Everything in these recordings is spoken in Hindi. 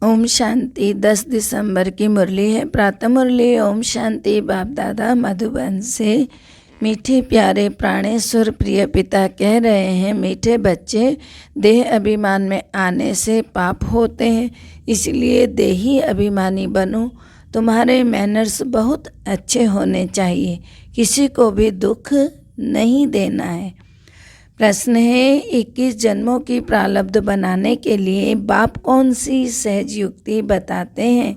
ओम शांति। 10 दिसंबर की मुरली है। प्रातः मुरली। ओम शांति। बाप दादा मधुबन से मीठे प्यारे प्राणेश्वर प्रिय पिता कह रहे हैं, मीठे बच्चे, देह अभिमान में आने से पाप होते हैं, इसलिए देही अभिमानी बनो। तुम्हारे मैनर्स बहुत अच्छे होने चाहिए, किसी को भी दुख नहीं देना है। प्रश्न है, 21 जन्मों की प्रारब्ध बनाने के लिए बाप कौन सी सहज युक्ति बताते हैं?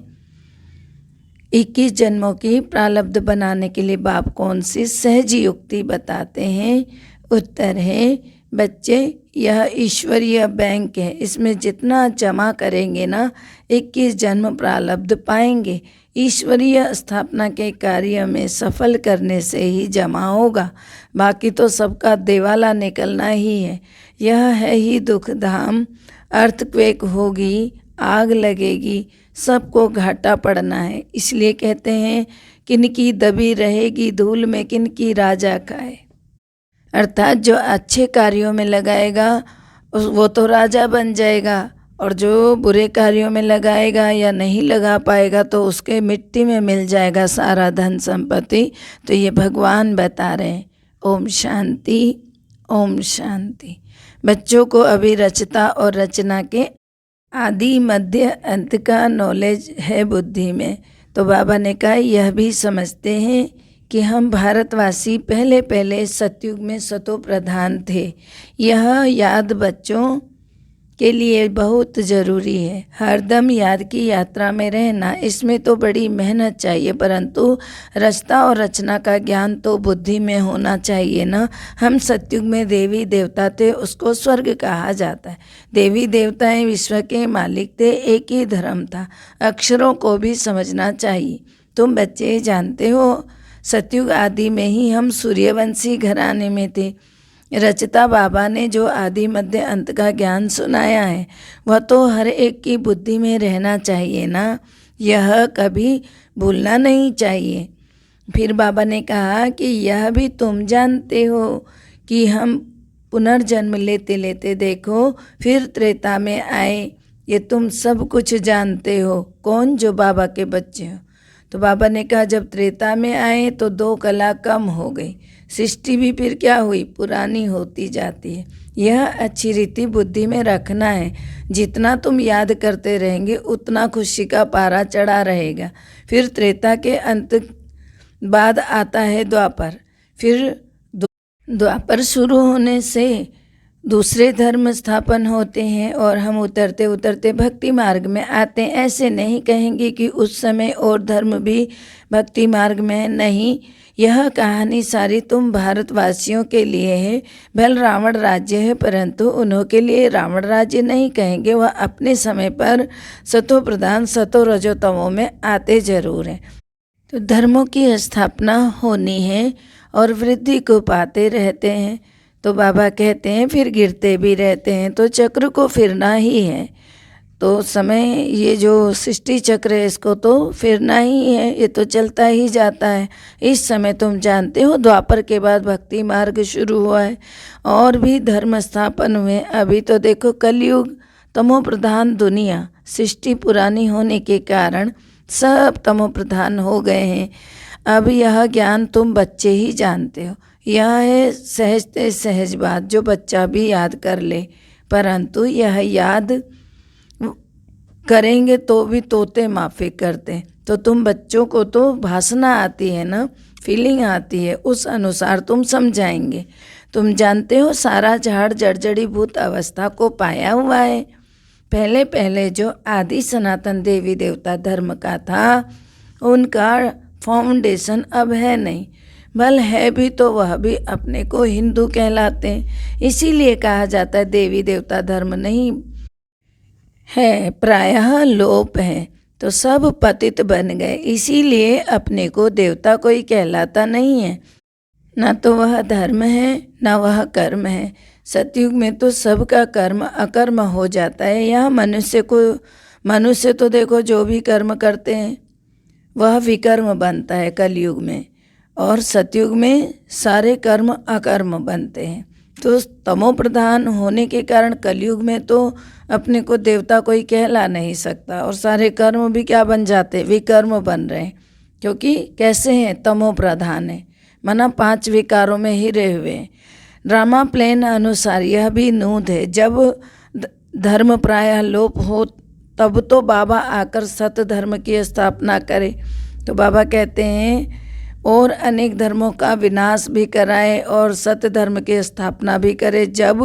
21 जन्मों की प्रारब्ध बनाने के लिए बाप कौन सी सहज युक्ति बताते हैं? उत्तर है, बच्चे, यह ईश्वरीय बैंक है, इसमें जितना जमा करेंगे ना 21 जन्म प्रारब्ध पाएंगे। ईश्वरीय स्थापना के कार्य में सफल करने से ही जमा होगा, बाकी तो सबका देवाला निकलना ही है। यह है ही दुख धाम। अर्थक्वेक होगी, आग लगेगी, सबको घाटा पड़ना है। इसलिए कहते हैं, किनकी दबी रहेगी धूल में, किनकी राजा खाए। अर्थात जो अच्छे कार्यों में लगाएगा वो तो राजा बन जाएगा, और जो बुरे कार्यों में लगाएगा या नहीं लगा पाएगा तो उसके मिट्टी में मिल जाएगा सारा धन संपत्ति। तो ये भगवान बता रहे हैं। ओम शांति, ओम शांति। बच्चों को अभी रचता और रचना के आदि मध्य अंत का नॉलेज है बुद्धि में। तो बाबा ने कहा, यह भी समझते हैं कि हम भारतवासी पहले सतयुग में सतो प्रधान थे। यह याद बच्चों के लिए बहुत ज़रूरी है। हरदम याद की यात्रा में रहना, इसमें तो बड़ी मेहनत चाहिए, परंतु रचना और रचना का ज्ञान तो बुद्धि में होना चाहिए ना। हम सतयुग में देवी देवता थे, उसको स्वर्ग कहा जाता है। देवी देवताएं विश्व के मालिक थे, एक ही धर्म था। अक्षरों को भी समझना चाहिए। तुम बच्चे जानते हो, सतयुग आदि में ही हम सूर्यवंशी घराने में थे। रचता बाबा ने जो आदि मध्य अंत का ज्ञान सुनाया है, वह तो हर एक की बुद्धि में रहना चाहिए ना, यह कभी भूलना नहीं चाहिए। फिर बाबा ने कहा कि यह भी तुम जानते हो कि हम पुनर्जन्म लेते लेते देखो फिर त्रेता में आए। ये तुम सब कुछ जानते हो। कौन? जो बाबा के बच्चे हो। तो बाबा ने कहा, जब त्रेता में आए तो 2 कला कम हो गई, सृष्टि भी फिर क्या हुई, पुरानी होती जाती है। यह अच्छी रीति बुद्धि में रखना है। जितना तुम याद करते रहेंगे उतना खुशी का पारा चढ़ा रहेगा। फिर त्रेता के अंत बाद आता है द्वापर। फिर द्वापर शुरू होने से दूसरे धर्म स्थापन होते हैं और हम उतरते उतरते भक्ति मार्ग में आते हैं। ऐसे नहीं कहेंगे कि उस समय और धर्म भी भक्ति मार्ग में नहीं। यह कहानी सारी तुम भारतवासियों के लिए है। भले रावण राज्य है, परंतु उन्हों के लिए रावण राज्य नहीं कहेंगे। वह अपने समय पर सतो प्रधान सतो रजोतमों में आते जरूर हैं। तो धर्मों की स्थापना होनी है और वृद्धि को पाते रहते हैं। तो बाबा कहते हैं फिर गिरते भी रहते हैं, तो चक्र को फिरना ही है। तो समय, ये जो सृष्टि चक्र है, इसको तो फिरना ही है, ये तो चलता ही जाता है। इस समय तुम जानते हो द्वापर के बाद भक्ति मार्ग शुरू हुआ है और भी धर्म स्थापन हुए। अभी तो देखो कलयुग, तमो प्रधान दुनिया, सृष्टि पुरानी होने के कारण सब तमो प्रधान हो गए हैं। अब यह ज्ञान तुम बच्चे ही जानते हो। यह है सहज ते सहज बात जो बच्चा भी याद कर ले, परंतु यह याद करेंगे तो भी तोते माफ़ी करते हैं। तो तुम बच्चों को तो भाषणा आती है ना, फीलिंग आती है, उस अनुसार तुम समझाएंगे। तुम जानते हो सारा झाड़ जड़जड़ीभूत अवस्था को पाया हुआ है। पहले जो आदि सनातन देवी देवता धर्म का था, उनका फाउंडेशन अब है नहीं। भल है भी तो वह भी अपने को हिंदू कहलाते हैं। इसीलिए कहा जाता है देवी देवता धर्म नहीं है, प्रायः लोप है। तो सब पतित बन गए, इसीलिए अपने को देवता कोई कहलाता नहीं है। ना तो वह धर्म है, ना वह कर्म है। सतयुग में तो सबका कर्म अकर्म हो जाता है। यह मनुष्य तो देखो जो भी कर्म करते हैं वह विकर्म बनता है कलयुग में, और सतयुग में सारे कर्म अकर्म बनते हैं। तो तमो प्रधान होने के कारण कलयुग में तो अपने को देवता कोई कहला नहीं सकता, और सारे कर्म भी क्या बन जाते, विकर्म बन रहे हैं, क्योंकि कैसे हैं, तमो प्रधान है, माना 5 विकारों में ही रहे हुए हैं। ड्रामा प्लेन अनुसार यह भी नूद है, जब धर्म प्रायः लोप हो तब तो बाबा आकर सत धर्म की स्थापना करे। तो बाबा कहते हैं और अनेक धर्मों का विनाश भी कराए और सत्य धर्म की स्थापना भी करे। जब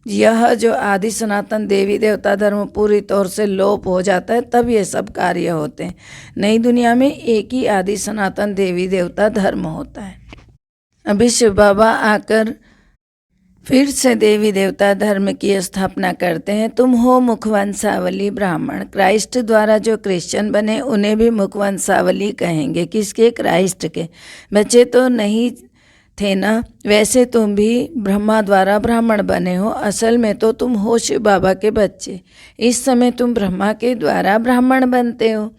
यह जो आदि सनातन देवी देवता धर्म पूरी तौर से लोप हो जाता है तब ये सब कार्य होते हैं। नई दुनिया में एक ही आदि सनातन देवी देवता धर्म होता है। अभी शिव बाबा आकर फिर से देवी देवता धर्म की स्थापना करते हैं। तुम हो मुखवंशावली ब्राह्मण। क्राइस्ट द्वारा जो क्रिश्चियन बने उन्हें भी मुखवंशावली कहेंगे। किसके? क्राइस्ट के। बच्चे तो नहीं थे ना, वैसे तुम भी ब्रह्मा द्वारा ब्राह्मण बने हो। असल में तो तुम हो शिव बाबा के बच्चे। इस समय तुम ब्रह्मा के द्वारा ब्राह्मण बनते हो।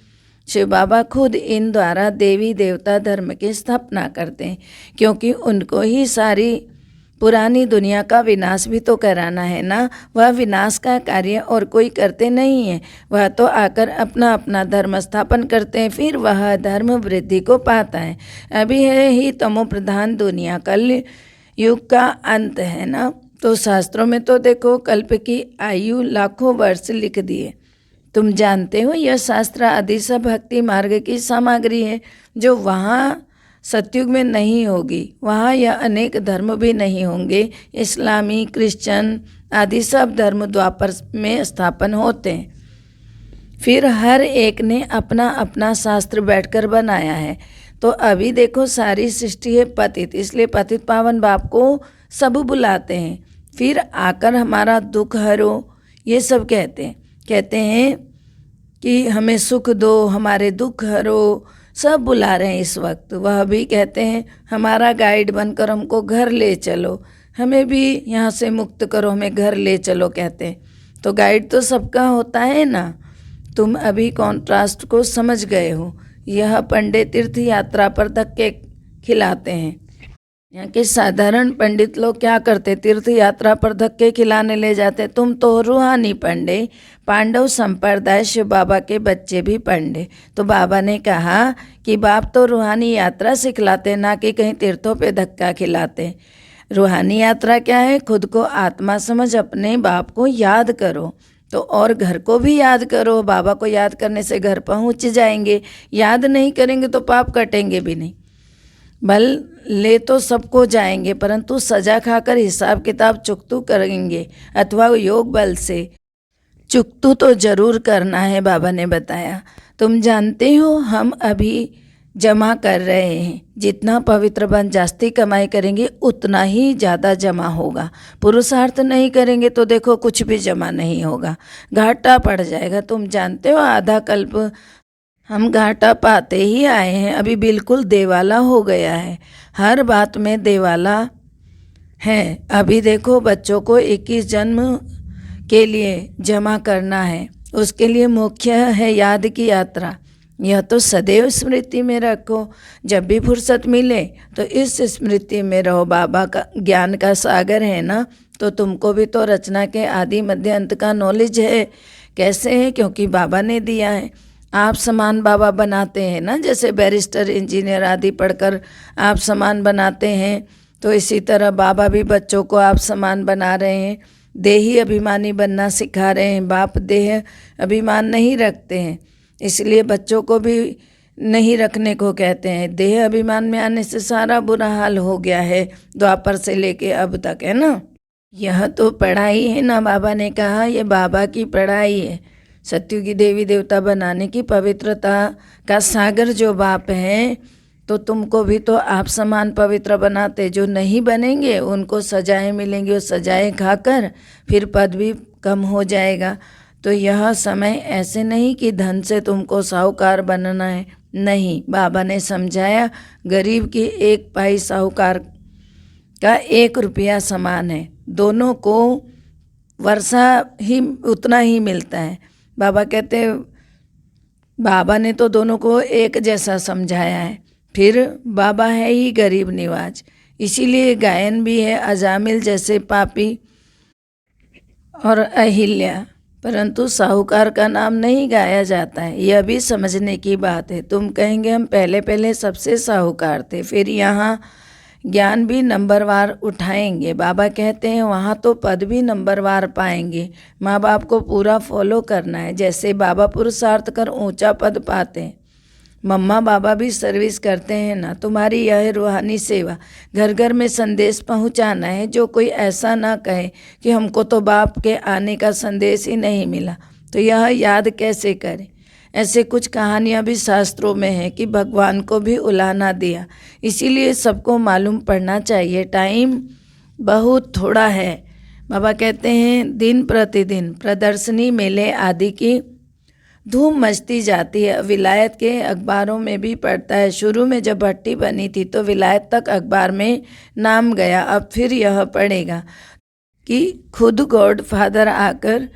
शिव बाबा खुद इन द्वारा देवी देवता धर्म की स्थापना करते हैं, क्योंकि उनको ही सारी पुरानी दुनिया का विनाश भी तो कराना है ना। वह विनाश का कार्य और कोई करते नहीं है, वह तो आकर अपना अपना धर्म स्थापन करते हैं, फिर वह धर्म वृद्धि को पाता है। अभी है ही तमो प्रधान दुनिया, कल युग का अंत है ना। तो शास्त्रों में तो देखो कल्प की आयु लाखों वर्ष लिख दिए। तुम जानते हो यह शास्त्र आदि सब भक्ति मार्ग की सामग्री है, जो वहाँ सतयुग में नहीं होगी। वहाँ यह अनेक धर्म भी नहीं होंगे। इस्लामी, क्रिश्चियन आदि सब धर्म द्वापर में स्थापन होते हैं। फिर हर एक ने अपना अपना शास्त्र बैठकर बनाया है। तो अभी देखो सारी सृष्टि है पतित, इसलिए पतित पावन बाप को सब बुलाते हैं। फिर आकर हमारा दुख हरो, ये सब कहते हैं कि हमें सुख दो, हमारे दुख हरो, सब बुला रहे हैं इस वक्त। वह भी कहते हैं हमारा गाइड बनकर हमको घर ले चलो, हमें भी यहाँ से मुक्त करो, हमें घर ले चलो कहते हैं। तो गाइड तो सबका होता है ना। तुम अभी कॉन्ट्रास्ट को समझ गए हो। यह पंडित तीर्थ यात्रा पर धक्के खिलाते हैं। यहाँ के साधारण पंडित लोग क्या करते, तीर्थ यात्रा पर धक्के खिलाने ले जाते। तुम तो रूहानी पंडित, पांडव संप्रदाय शिव बाबा के बच्चे भी पंडित। तो बाबा ने कहा कि बाप तो रूहानी यात्रा सिखलाते, ना कि कहीं तीर्थों पे धक्का खिलाते। रूहानी यात्रा क्या है? खुद को आत्मा समझ अपने बाप को याद करो, तो और घर को भी याद करो। बाबा को याद करने से घर पहुँच जाएंगे, याद नहीं करेंगे तो पाप कटेंगे भी नहीं। बल ले तो सबको जाएंगे, परंतु सजा खाकर हिसाब किताब चुकतू करेंगे, अथवा योग बल से चुकतू तो जरूर करना है, बाबा ने बताया। तुम जानते हो हम अभी जमा कर रहे हैं। जितना पवित्र बन जास्ती कमाई करेंगे उतना ही ज़्यादा जमा होगा। पुरुषार्थ नहीं करेंगे तो देखो कुछ भी जमा नहीं होगा, घाटा पड़ जाएगा। तुम जानते हो आधा कल्प हम घाटा पाते ही आए हैं, अभी बिल्कुल देवाला हो गया है। हर बात में देवाला है। अभी देखो बच्चों को 21 जन्म के लिए जमा करना है, उसके लिए मुख्य है याद की यात्रा। यह तो सदैव स्मृति में रखो, जब भी फुर्सत मिले तो इस स्मृति में रहो। बाबा का ज्ञान का सागर है ना, तो तुमको भी तो रचना के आदि मध्य अंत का नॉलेज है। कैसे है? क्योंकि बाबा ने दिया है। आप समान बाबा बनाते हैं ना, जैसे बैरिस्टर, इंजीनियर आदि पढ़कर आप समान बनाते हैं, तो इसी तरह बाबा भी बच्चों को आप समान बना रहे हैं। देही अभिमानी बनना सिखा रहे हैं। बाप देह अभिमान नहीं रखते हैं, इसलिए बच्चों को भी नहीं रखने को कहते हैं। देह अभिमान में आने से सारा बुरा हाल हो गया है, द्वापर से लेके अब तक, है ना। यह तो पढ़ाई है ना, बाबा ने कहा ये बाबा की पढ़ाई है। सत्युगी देवी देवता बनाने की पवित्रता का सागर जो बाप हैं, तो तुमको भी तो आप समान पवित्र बनाते। जो नहीं बनेंगे उनको सजाएं मिलेंगी, और सजाएं खाकर फिर पद भी कम हो जाएगा। तो यह समय ऐसे नहीं कि धन से तुमको साहूकार बनना है, नहीं। बाबा ने समझाया गरीब की 1 पाई साहूकार का 1 रुपया समान है। दोनों को वर्षा ही उतना ही मिलता है। बाबा कहते बाबा ने तो दोनों को एक जैसा समझाया है। फिर बाबा है ही गरीब निवाज, इसीलिए गायन भी है अजामिल जैसे पापी और अहिल्या, परंतु साहूकार का नाम नहीं गाया जाता है। यह भी समझने की बात है। तुम कहेंगे हम पहले पहले सबसे साहूकार थे, फिर यहाँ ज्ञान भी नंबरवार उठाएंगे। बाबा कहते हैं वहाँ तो पद भी नंबरवार पाएंगे। माँ बाप को पूरा फॉलो करना है। जैसे बाबा पुरुषार्थ कर ऊंचा पद पाते हैं, मम्मा बाबा भी सर्विस करते हैं ना। तुम्हारी यह रूहानी सेवा घर घर में संदेश पहुंचाना है। जो कोई ऐसा ना कहे कि हमको तो बाप के आने का संदेश ही नहीं मिला, तो यह याद कैसे करें। ऐसे कुछ कहानियाँ भी शास्त्रों में हैं कि भगवान को भी उलाहना दिया। इसीलिए सबको मालूम पड़ना चाहिए। टाइम बहुत थोड़ा है। बाबा कहते हैं दिन प्रतिदिन प्रदर्शनी मेले आदि की धूम मचती जाती है। विलायत के अखबारों में भी पढ़ता है। शुरू में जब भट्टी बनी थी तो विलायत तक अखबार में नाम गया। अब फिर यह पढ़ेगा कि खुद गॉड फादर आकर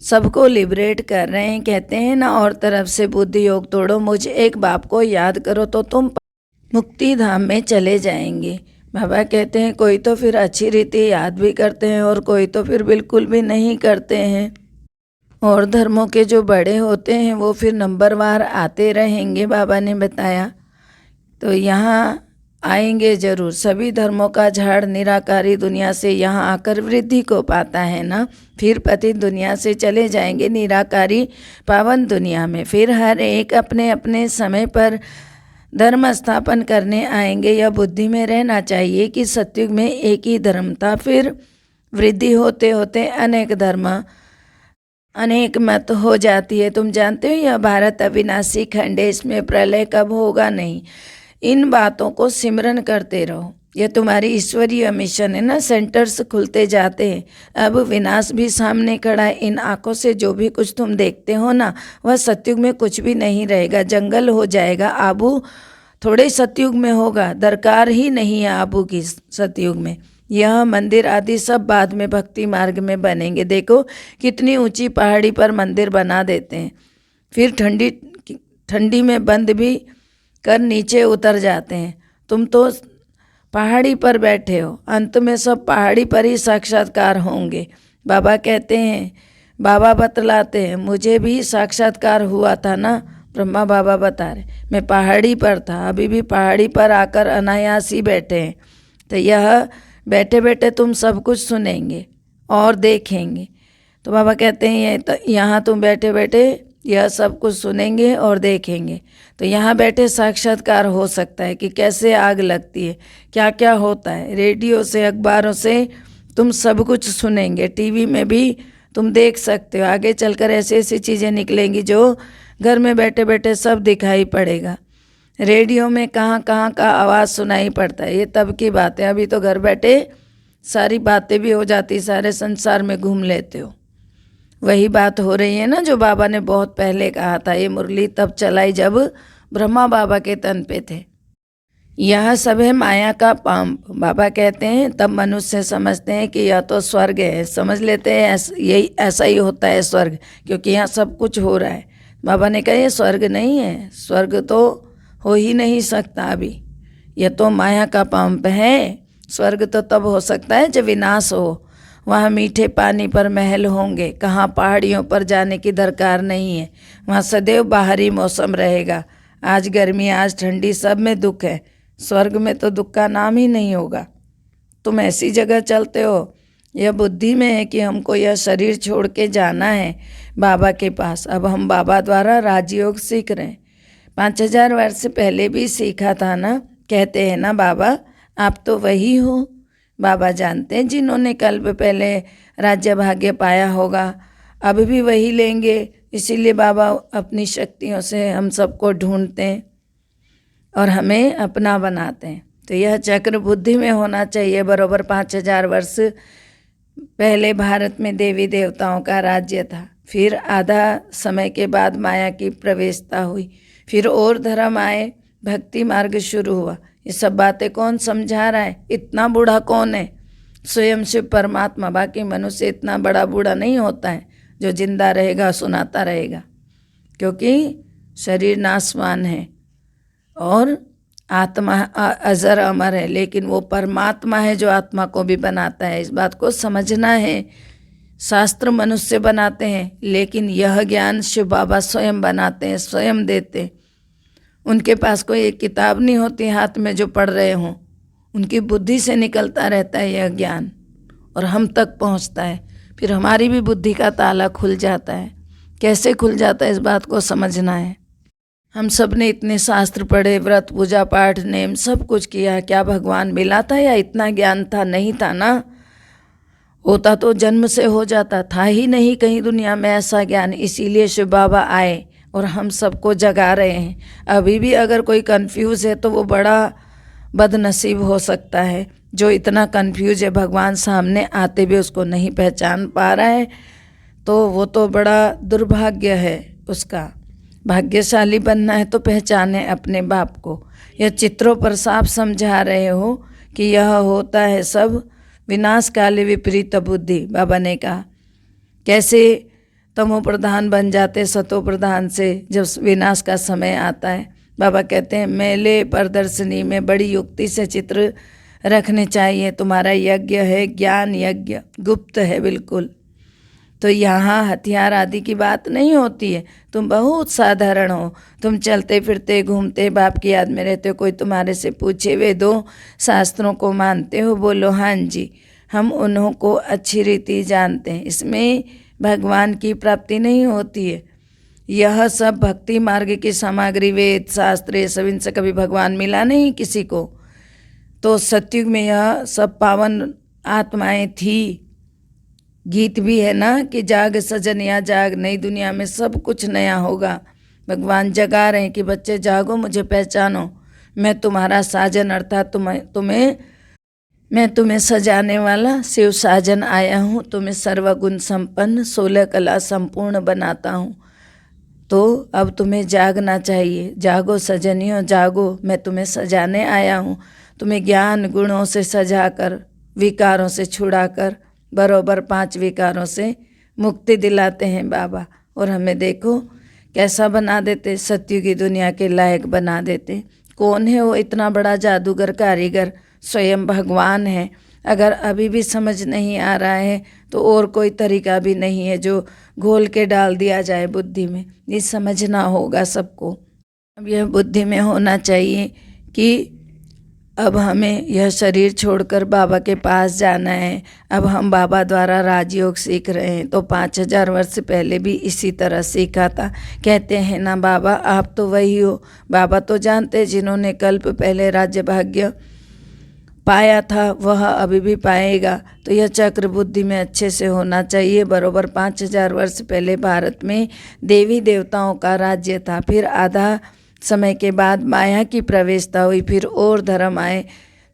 सबको लिबरेट कर रहे हैं। कहते हैं ना, और तरफ से बुद्धि योग तोड़ो, मुझ एक बाप को याद करो तो तुम मुक्ति धाम में चले जाएंगे। बाबा कहते हैं कोई तो फिर अच्छी रीति याद भी करते हैं और कोई तो फिर बिल्कुल भी नहीं करते हैं। और धर्मों के जो बड़े होते हैं वो फिर नंबरवार आते रहेंगे, बाबा ने बताया। तो यहाँ आएंगे जरूर। सभी धर्मों का झाड़ निराकारी दुनिया से यहाँ आकर वृद्धि को पाता है ना। फिर पतित दुनिया से चले जाएंगे निराकारी पावन दुनिया में। फिर हर एक अपने अपने समय पर धर्म स्थापन करने आएंगे। यह बुद्धि में रहना चाहिए कि सतयुग में एक ही धर्म था, फिर वृद्धि होते होते अनेक धर्म अनेक मत हो जाती है। तुम जानते हो यह भारत अविनाशी खंड है, इसमें प्रलय कब होगा नहीं। इन बातों को सिमरन करते रहो। यह तुम्हारी ईश्वरीय मिशन है ना। सेंटर्स खुलते जाते हैं। अब विनाश भी सामने खड़ा है। इन आंखों से जो भी कुछ तुम देखते हो ना, वह सतयुग में कुछ भी नहीं रहेगा, जंगल हो जाएगा। आबू थोड़े सतयुग में होगा, दरकार ही नहीं है आबू की सतयुग में। यह मंदिर आदि सब बाद में भक्ति मार्ग में बनेंगे। देखो कितनी ऊंची पहाड़ी पर मंदिर बना देते हैं, फिर ठंडी में बंद भी कर नीचे उतर जाते हैं। तुम तो पहाड़ी पर बैठे हो, अंत में सब पहाड़ी पर ही साक्षात्कार होंगे। बाबा कहते हैं, बाबा बतलाते हैं, मुझे भी साक्षात्कार हुआ था ना। ब्रह्मा बाबा बता रहे, मैं पहाड़ी पर था, अभी भी पहाड़ी पर आकर अनायास ही बैठे हैं। तो यह बैठे बैठे तुम सब कुछ सुनेंगे और देखेंगे। तो बाबा कहते हैं ये तो यहाँ तुम बैठे बैठे यह सब कुछ सुनेंगे और देखेंगे। तो यहाँ बैठे साक्षात्कार हो सकता है कि कैसे आग लगती है, क्या क्या होता है। रेडियो से अखबारों से तुम सब कुछ सुनेंगे, टीवी में भी तुम देख सकते हो। आगे चलकर ऐसी ऐसी चीज़ें निकलेंगी जो घर में बैठे बैठे सब दिखाई पड़ेगा। रेडियो में कहाँ कहाँ का आवाज़ सुनाई पड़ता है, ये तब की बात है। अभी तो घर बैठे सारी बातें भी हो जाती, सारे संसार में घूम लेते हो। वही बात हो रही है ना जो बाबा ने बहुत पहले कहा था। ये मुरली तब चलाई जब ब्रह्मा बाबा के तन पे थे। यह सब है माया का पांप। बाबा कहते हैं तब मनुष्य समझते हैं कि यह तो स्वर्ग है, समझ लेते हैं यही ऐसा ही होता है स्वर्ग, क्योंकि यहाँ सब कुछ हो रहा है। बाबा ने कहा ये स्वर्ग नहीं है, स्वर्ग तो हो ही नहीं सकता अभी, यह तो माया का पंप है। स्वर्ग तो तब हो सकता है जब विनाश हो, वहाँ मीठे पानी पर महल होंगे, कहाँ पहाड़ियों पर जाने की दरकार नहीं है। वहाँ सदैव बाहरी मौसम रहेगा, आज गर्मी आज ठंडी, सब में दुख है। स्वर्ग में तो दुख का नाम ही नहीं होगा। तुम ऐसी जगह चलते हो, यह बुद्धि में है कि हमको यह शरीर छोड़ के जाना है बाबा के पास। अब हम बाबा द्वारा राजयोग सीख रहे हैं। 5000 वर्ष पहले भी सीखा था ना। कहते हैं ना बाबा आप तो वही हो। बाबा जानते हैं जिन्होंने कल्प पहले राज्य भाग्य पाया होगा, अब भी वही लेंगे। इसीलिए बाबा अपनी शक्तियों से हम सबको ढूंढते हैं और हमें अपना बनाते हैं। तो यह चक्र बुद्धि में होना चाहिए। बराबर 5000 वर्ष पहले भारत में देवी देवताओं का राज्य था, फिर आधा समय के बाद माया की प्रवेशता हुई, फिर और धर्म आए, भक्ति मार्ग शुरू हुआ। ये सब बातें कौन समझा रहा है? इतना बूढ़ा कौन है? स्वयं शिव परमात्मा। बाकी मनुष्य इतना बड़ा बूढ़ा नहीं होता है जो जिंदा रहेगा सुनाता रहेगा, क्योंकि शरीर नाशवान है और आत्मा अजर अमर है, लेकिन वो परमात्मा है जो आत्मा को भी बनाता है। इस बात को समझना है। शास्त्र मनुष्य बनाते हैं, लेकिन यह ज्ञान शिव बाबा स्वयं बनाते हैं, स्वयं देते हैं। उनके पास कोई एक किताब नहीं होती हाथ में जो पढ़ रहे हों, उनकी बुद्धि से निकलता रहता है यह ज्ञान और हम तक पहुंचता है। फिर हमारी भी बुद्धि का ताला खुल जाता है। कैसे खुल जाता है, इस बात को समझना है। हम सब ने इतने शास्त्र पढ़े, व्रत पूजा पाठ नेम सब कुछ किया, क्या भगवान मिला था या इतना ज्ञान था? नहीं था ना। होता तो जन्म से हो जाता, था ही नहीं कहीं दुनिया में ऐसा ज्ञान। इसीलिए शिव बाबा आए और हम सबको जगा रहे हैं। अभी भी अगर कोई कंफ्यूज है तो वो बड़ा बदनसीब हो सकता है, जो इतना कंफ्यूज है, भगवान सामने आते भी उसको नहीं पहचान पा रहा है, तो वो तो बड़ा दुर्भाग्य है उसका। भाग्यशाली बनना है तो पहचाने अपने बाप को। यह चित्रों पर साफ समझा रहे हो कि यह होता है सब विनाश काले विपरीत बुद्धि। बाबा ने कहा कैसे तमो प्रधान बन जाते सतो प्रधान से जब विनाश का समय आता है। बाबा कहते हैं मेले प्रदर्शनी में बड़ी युक्ति से चित्र रखने चाहिए। तुम्हारा यज्ञ है ज्ञान यज्ञ, गुप्त है बिल्कुल। तो यहाँ हथियार आदि की बात नहीं होती है। तुम बहुत साधारण हो, तुम चलते फिरते घूमते बाप की याद में रहते हो। कोई तुम्हारे से पूछे वेदों शास्त्रों को मानते हो? बोलो हाँ जी, हम उन्हों को अच्छी रीति जानते हैं। इसमें भगवान की प्राप्ति नहीं होती है। यह सब भक्ति मार्ग की सामग्री, वेद शास्त्र, ये सब, इनसे कभी भगवान मिला नहीं किसी को। तो सतयुग में यह सब पावन आत्माएं थी। गीत भी है ना कि जाग सजनिया जाग, नई दुनिया में सब कुछ नया होगा। भगवान जगा रहे हैं कि बच्चे जागो, मुझे पहचानो, मैं तुम्हारा साजन अर्थात मैं तुम्हें सजाने वाला शिव साजन आया हूँ। तुम्हें सर्वगुण संपन्न 16 कला संपूर्ण बनाता हूँ। तो अब तुम्हें जागना चाहिए। जागो सजनियों जागो, मैं तुम्हें सजाने आया हूँ। तुम्हें ज्ञान गुणों से सजाकर, विकारों से छुड़ाकर, बरोबर 5 विकारों से मुक्ति दिलाते हैं बाबा। और हमें देखो कैसा बना देते, सत्युग की दुनिया के लायक बना देते। कौन है वो इतना बड़ा जादूगर कारीगर? स्वयं भगवान है। अगर अभी भी समझ नहीं आ रहा है तो और कोई तरीका भी नहीं है जो घोल के डाल दिया जाए बुद्धि में। ये समझना होगा सबको। अब यह बुद्धि में होना चाहिए कि अब हमें यह शरीर छोड़कर बाबा के पास जाना है। अब हम बाबा द्वारा राजयोग सीख रहे हैं, तो 5000 वर्ष पहले भी इसी तरह सीखा था। कहते हैं ना बाबा आप तो वही हो। बाबा तो जानते जिन्होंने कल्प पहले राज्य भाग्य पाया था वह अभी भी पाएगा। तो यह चक्र बुद्धि में अच्छे से होना चाहिए। बरोबर 5000 वर्ष पहले भारत में देवी देवताओं का राज्य था। फिर आधा समय के बाद माया की प्रवेशता हुई, फिर और धर्म आए।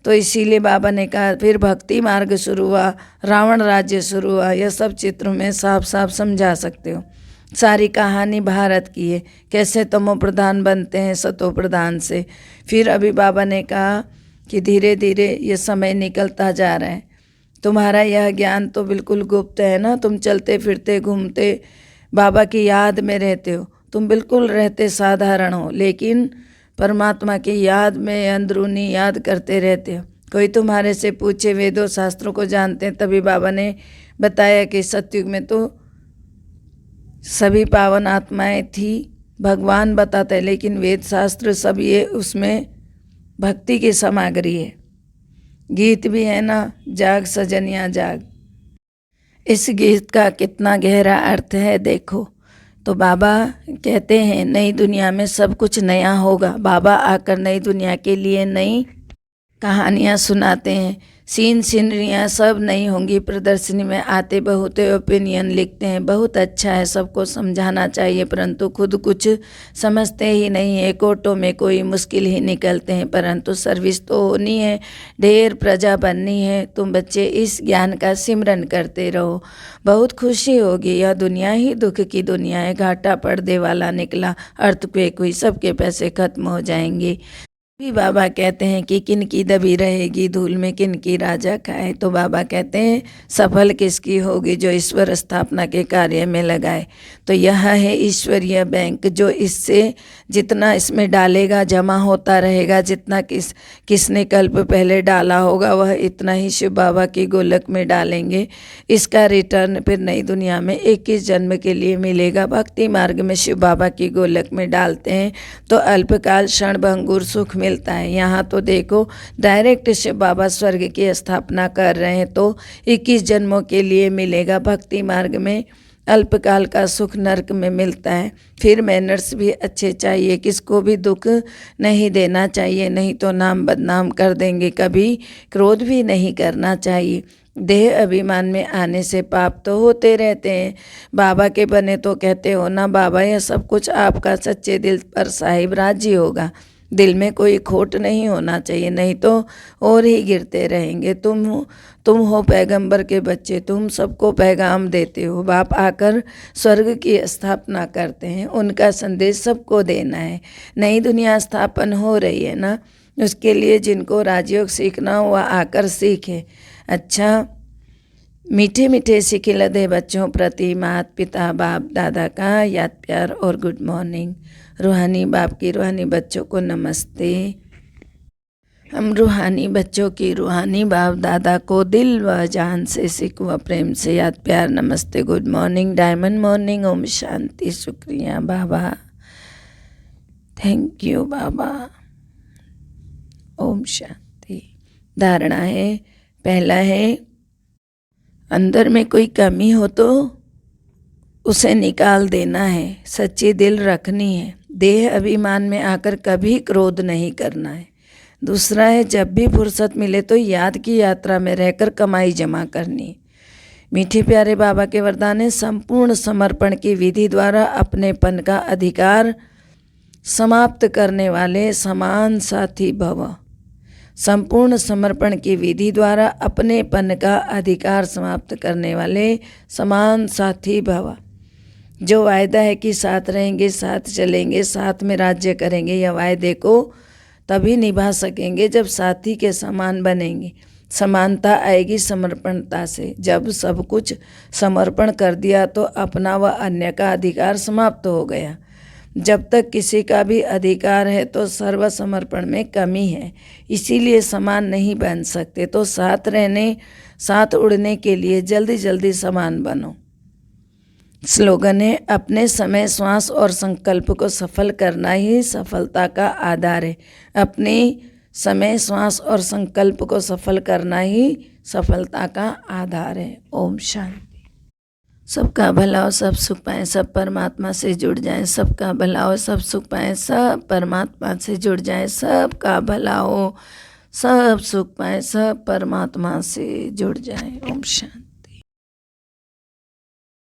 तो इसीलिए बाबा ने कहा फिर भक्ति मार्ग शुरू हुआ, रावण राज्य शुरू हुआ। यह सब चित्रों में साफ साफ समझा सकते हो। सारी कहानी भारत की है, कैसे तमो प्रधान बनते हैं सतो प्रधान से। फिर अभी बाबा ने कहा कि धीरे धीरे ये समय निकलता जा रहा है। तुम्हारा यह ज्ञान तो बिल्कुल गुप्त है ना। तुम चलते फिरते घूमते बाबा की याद में रहते हो। तुम बिल्कुल रहते साधारण हो, लेकिन परमात्मा की याद में अंदरूनी याद करते रहते हो। कोई तुम्हारे से पूछे वेदों शास्त्रों को जानते हैं, तभी बाबा ने बताया कि सतयुग में तो सभी पावन आत्माएं थी। भगवान बताते हैं, लेकिन वेद शास्त्र सब ये उसमें भक्ति की सामग्री है। गीत भी है ना, जाग सजनिया जाग। इस गीत का कितना गहरा अर्थ है देखो। तो बाबा कहते हैं नई दुनिया में सब कुछ नया होगा। बाबा आकर नई दुनिया के लिए नई कहानियाँ सुनाते हैं। सीन सीनरियाँ सब नई होंगी। प्रदर्शनी में आते बहुत ओपिनियन लिखते हैं, बहुत अच्छा है, सबको समझाना चाहिए, परंतु खुद कुछ समझते ही नहीं है। कोर्टों में कोई मुश्किल ही निकलते हैं, परंतु सर्विस तो होनी है, ढेर प्रजा बननी है। तुम बच्चे इस ज्ञान का सिमरन करते रहो, बहुत खुशी होगी। यह दुनिया ही दुख की दुनिया है। घाटा पर्दे वाला निकला, अर्थक्वेक हुई, सबके पैसे खत्म हो जाएंगे। भी बाबा कहते हैं कि किन की दबी रहेगी धूल में किन की राजा खाए। तो बाबा कहते हैं सफल किसकी होगी जो ईश्वर स्थापना के कार्य में लगाए। तो यह है ईश्वरीय बैंक, जो इससे जितना इसमें डालेगा जमा होता रहेगा, जितना किसने कल्प पहले डाला होगा वह इतना ही शिव बाबा की गोलक में डालेंगे। इसका रिटर्न फिर नई दुनिया में 21 जन्म के लिए मिलेगा। भक्ति मार्ग में शिव बाबा की गोलक में डालते हैं तो अल्पकाल क्षण भंगुर सुख मिलता है। यहाँ तो देखो डायरेक्ट शिव बाबा स्वर्ग की स्थापना कर रहे हैं तो 21 जन्मों के लिए मिलेगा। भक्ति मार्ग में अल्पकाल का सुख नरक में मिलता है। फिर मैनर्स भी अच्छे चाहिए, किसको भी दुख नहीं देना चाहिए, नहीं तो नाम बदनाम कर देंगे। कभी क्रोध भी नहीं करना चाहिए। देह अभिमान में आने से पाप तो होते रहते हैं। बाबा के बने तो कहते हो ना बाबा यह सब कुछ आपका सच्चे दिल पर साहिब राजी होगा। दिल में कोई खोट नहीं होना चाहिए, नहीं तो और ही गिरते रहेंगे। तुम हो पैगंबर के बच्चे, तुम सबको पैगाम देते हो। बाप आकर स्वर्ग की स्थापना करते हैं, उनका संदेश सबको देना है। नई दुनिया स्थापन हो रही है ना, उसके लिए जिनको राजयोग सीखना हो वह आकर सीखे। अच्छा, मीठे मीठे सिखिलदे बच्चों प्रति माता पिता बाप दादा का याद प्यार और गुड मॉर्निंग। रूहानी बाप की रूहानी बच्चों को नमस्ते। हम रूहानी बच्चों की रूहानी बाप दादा को दिल व जान से सिख व प्रेम से याद प्यार नमस्ते good morning diamond morning. Om Shanti. शुक्रिया बाबा, थैंक यू बाबा। ओम शांति। धारणा है, पहला है अंदर में कोई कमी हो तो उसे निकाल देना है, सच्ची दिल रखनी है। देह अभिमान में आकर कभी क्रोध नहीं करना है। दूसरा है जब भी फुर्सत मिले तो याद की यात्रा में रहकर कमाई जमा करनी है। मीठे प्यारे बाबा के वरदान है संपूर्ण समर्पण की विधि द्वारा अपनेपन का अधिकार समाप्त करने वाले समान साथी भव। संपूर्ण समर्पण की विधि द्वारा अपनेपन का अधिकार समाप्त करने वाले समान साथी भव। जो वायदा है कि साथ रहेंगे, साथ चलेंगे, साथ में राज्य करेंगे, यह वायदे को तभी निभा सकेंगे जब साथी के समान बनेंगे। समानता आएगी समर्पणता से। जब सब कुछ समर्पण कर दिया तो अपना व अन्य का अधिकार समाप्त हो गया। जब तक किसी का भी अधिकार है तो सर्व समर्पण में कमी है, इसीलिए समान नहीं बन सकते। तो साथ रहने, साथ उड़ने के लिए जल्दी जल्दी समान बनो। स्लोगन है अपने समय श्वास और संकल्प को सफल करना ही सफलता का आधार है। अपने समय श्वास और संकल्प को सफल करना ही सफलता का आधार है। ओम शांति। सबका भला हो, सब सुख पाएं, सब परमात्मा से जुड़ जाएं। सबका भला हो, सब सुख पाएं, सब परमात्मा से जुड़ जाएं। सबका भला हो, सब सुख पाएं, सब परमात्मा से जुड़ जाएं। ओम शांति।